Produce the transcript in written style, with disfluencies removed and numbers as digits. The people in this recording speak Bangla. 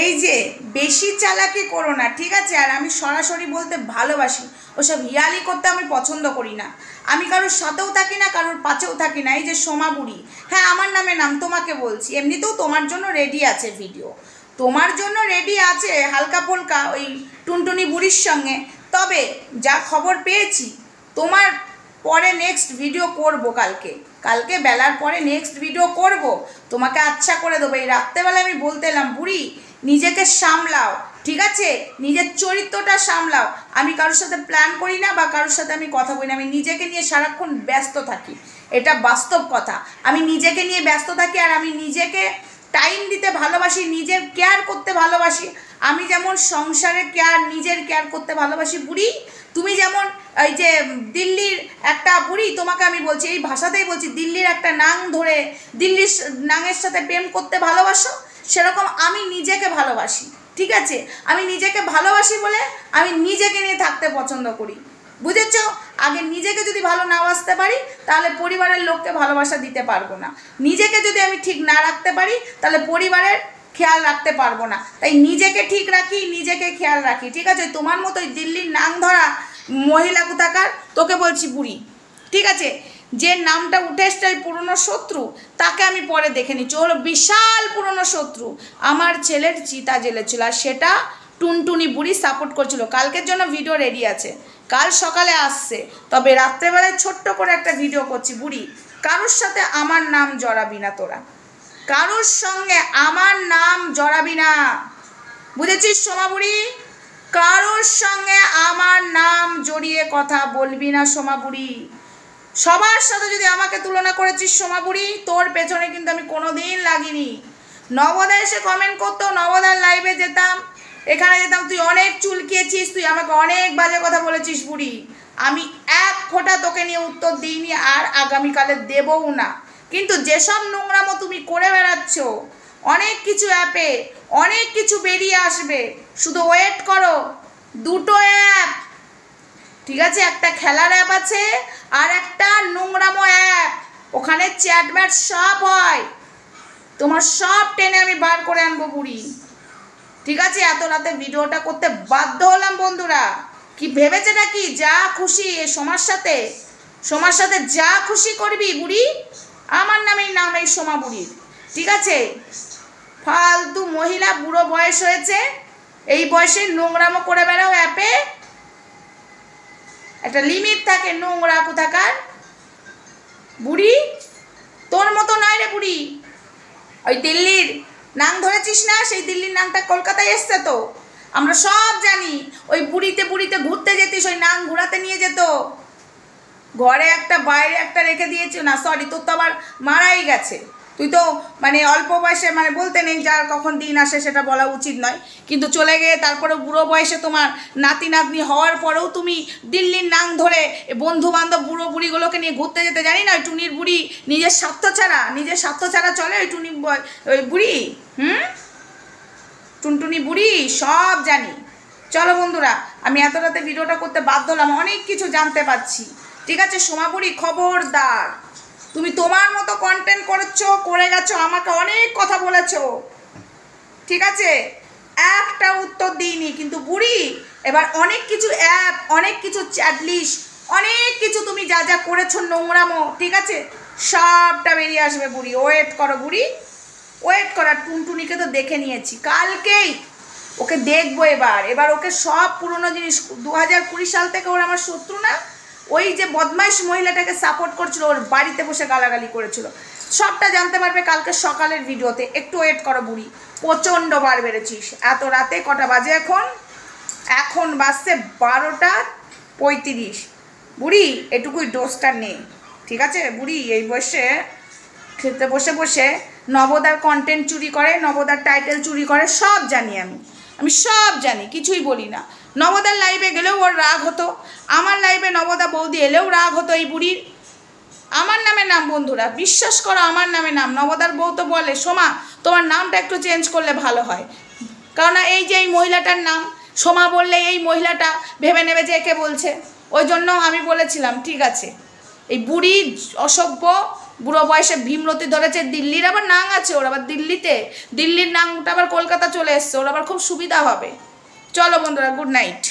এই যে বেশি চালাকি করো না, ঠিক আছে? আর আমি সরাসরি বলতে ভালোবাসি, ওসব হিয়ালি করতে আমি পছন্দ করি না। আমি কারোর সাথেও থাকি না, কারোর পাশেও থাকি না। এই যে সোমা বুড়ি, হ্যাঁ আমার নামে নাম, তোমাকে বলছি। এমনিতেও তোমার জন্য রেডি আছে ভিডিও, তোমার জন্য রেডি আছে হালকা ফুলকা ওই টুনটুনি বুড়ির সঙ্গে। তবে যা খবর পেয়েছি তোমার পরে নেক্সট ভিডিও করব, কালকে বেলার পরে নেক্সট ভিডিও করব, তোমাকে আচ্ছা করে দেবো। এই রাত্রেবেলা আমি বলতে এলাম বুড়ি নিজেকে সামলাও, ঠিক আছে? নিজের চরিত্রটা সামলাও। আমি কারোর সাথে প্ল্যান করি না বা কারোর সাথে আমি কথা বলি না, আমি নিজেকে নিয়ে সারাক্ষণ ব্যস্ত থাকি, এটা বাস্তব কথা। আমি নিজেকে নিয়ে ব্যস্ত থাকি আর আমি নিজেকে টাইম দিতে ভালোবাসি, নিজের কেয়ার করতে ভালোবাসি। আমি যেমন সংসারে কেয়ার, নিজের কেয়ার করতে ভালোবাসি বুড়ি, তুমি যেমন এই যে দিল্লির একটা বুড়ি, তোমাকে আমি বলছি এই ভাষাতেই বলছি, দিল্লির একটা নাং ধরে দিল্লির নাঙের সাথে প্রেম করতে ভালোবাসো, সেরকম আমি নিজেকে ভালোবাসি, ঠিক আছে? আমি নিজেকে ভালোবাসি বলে আমি নিজেকে নিয়ে থাকতে পছন্দ করি, বুঝেছো? আগে নিজেকে যদি ভালো না বাসতে পারি তাহলে পরিবারের লোককে ভালোবাসা দিতে পারবো না। নিজেকে যদি আমি ঠিক না রাখতে পারি তাহলে পরিবারের খেয়াল রাখতে পারবো না। তাই নিজেকে ঠিক রাখি, নিজেকে খেয়াল রাখি, ঠিক আছে? তোমার মতোই দিল্লির নাং ধরা মহিলা কোথাকার তোকে বলছি বুড়ি, ঠিক আছে? যে নামটা উঠে এসছে ওই পুরনো শত্রু, তাকে আমি পরে দেখে নিচ্ছি, হলো বিশাল পুরনো শত্রু। আমার ছেলের চিতা জ্বেলেছিল আর সেটা টুনটুনি বুড়ি সাপোর্ট করছিল। কালকের জন্য ভিডিও রেডি আছে, কাল সকালে আসছে। তবে রাত্রেবেলায় ছোট্ট করে একটা ভিডিও করছি বুড়ি, কারোর সাথে আমার নাম জড়াবি না তোরা, কারোর সঙ্গে আমার নাম জড়াবি না, বুঝেছিস সোমা বুড়ি? কারোর সঙ্গে আমার নাম জড়িয়ে কথা বলবি না সোমা বুড়ি। সবার সাথে যদি আমাকে তুলনা করেছিস সোমা বুড়ি, তোর পেছনে কিন্তু আমি কোনোদিন লাগিনি। নবদা এসে কমেন্ট করতো, নবদার লাইভে যেতাম, এখানে যেতাম, তুই অনেক চুলকিয়েছিস, তুই আমাকে অনেক বাজে কথা বলেছিস বুড়ি। আমি এক ফোঁটা তোকে নিয়ে উত্তর দিইনি আর আগামীকালে দেবও না। কিন্তু যেসব নোংরামো তুমি করে বেড়াচ্ছ, অনেক কিছু অ্যাপে অনেক কিছু বেরিয়ে আসবে, শুধু ওয়েট করো। দুটো অ্যাপ, ঠিক আছে? একটা খেলার অ্যাপ আছে আর একটা নোংরামো অ্যাপ, ওখানে চ্যাটম্যাট সব হয়, তোমার সব টেনে আমি বার করে আনবো বুড়ি, ঠিক আছে? এত রাতে ভিডিওটা করতে বাধ্য হলাম বন্ধুরা। কি ভেবেছে নাকি যা খুশি এ সোমার সাথে যা খুশি করবি বুড়ি? আমার নামেই নাম এই সোমা বুড়ির, ঠিক আছে? ফালতু মহিলা, বুড়ো বয়স হয়েছে, এই বয়সে নোংরামো করে বেড়াও অ্যাপে, একটা লিমিট থাকে, নোংরা কোথাকার বুড়ি। তোর মতো নয় রে বুড়ি, ওই দিল্লির নাং ধরেছিস না, সেই দিল্লির নাংটা কলকাতায় এসছে তো, আমরা সব জানি। ওই বুড়িতে ঘুরতে যেতিস, ওই নাং ঘোরাতে নিয়ে যেত, ঘরে একটা বাইরে একটা রেখে দিয়েছে, না সরি তোর তো আবার মারাই গেছে, তুই তো মানে অল্প বয়সে, মানে বলতে নেই যার কখন দিন আসে সেটা বলা উচিত নয়, কিন্তু চলে গিয়ে তারপরে বুড়ো বয়সে তোমার নাতি নাতনি হওয়ার পরেও তুমি দিল্লির নাং ধরে বন্ধু বান্ধব বুড়ো বুড়িগুলোকে নিয়ে ঘুরতে যেতে, জানি না ওই টুনির বুড়ি নিজের স্বার্থ ছাড়া চলে ওই ওই বুড়ি, টুনটুনি বুড়ি, সব জানি। চলো বন্ধুরা, আমি এত রাতে ভিডিওটা করতে বাধ্য হলাম, অনেক কিছু জানতে পারছি, ঠিক আছে? সোমা বুড়ি খবরদার, তুমি তোমার মতো কন্টেন্ট করে গেছো, আমাকে অনেক কথা বলেছো, ঠিক আছে? একটা উত্তর দিইনি, কিন্তু বুড়ি এবার অনেক কিছু অ্যাপ, অনেক কিছু চ্যাটলিস্ট, অনেক কিছু তুমি যা যা করেছো নোংরামো, ঠিক আছে? সবটা বেরিয়ে আসবে বুড়ি, ওয়েট করো বুড়ি, ওয়েট করা। টুনটুনিকে তো দেখে নিয়েছি, কালকেই ওকে দেখবো। এবার ওকে সব পুরনো জিনিস, 2020 সাল থেকে ওর আমার শত্রু না, ওই যে বদমাইশ মহিলাটাকে সাপোর্ট করছিল, ওর বাড়িতে বসে গালাগালি করেছিল, সবটা জানতে পারবে কালকে সকালের ভিডিওতে। একটু ওয়েট করো বুড়ি, প্রচণ্ড বার বেড়েছিস। এত রাতে কটা বাজে এখন বাজছে 12:35। বুড়ি এটুকুই ডোজটা নেই, ঠিক আছে? বুড়ি এই বয়সে খেতে বসে নবদার কন্টেন্ট চুরি করে, নবদার টাইটেল চুরি করে, সব জানি আমি সব জানি, কিছুই বলি না। নবদার লাইভে গেলেও ওর রাগ হতো, আমার লাইভে নবদা বৌদি এলেও রাগ হতো এই বুড়ির। আমার নামে নাম বন্ধুরা, বিশ্বাস করো, আমার নামে নাম। নবদার বউ তো বলে সোমা তোমার নামটা একটু চেঞ্জ করলে ভালো হয়, কারণ এই যে এই মহিলাটার নাম সোমা বললে এই মহিলাটা ভেবে নেবে যে একে বলছে, ওই জন্য আমি বলেছিলাম ঠিক আছে। এই বুড়ি অসভ্য বুড়ো বয়সে ভীমরতি ধরেছে, দিল্লির আবার নাং আছে, ওর আবার দিল্লিতে, দিল্লির নাংটা আবার কলকাতা চলে এসছে, ওর আবার খুব সুবিধা হবে। চলো বন্ধুরা, গুড নাইট।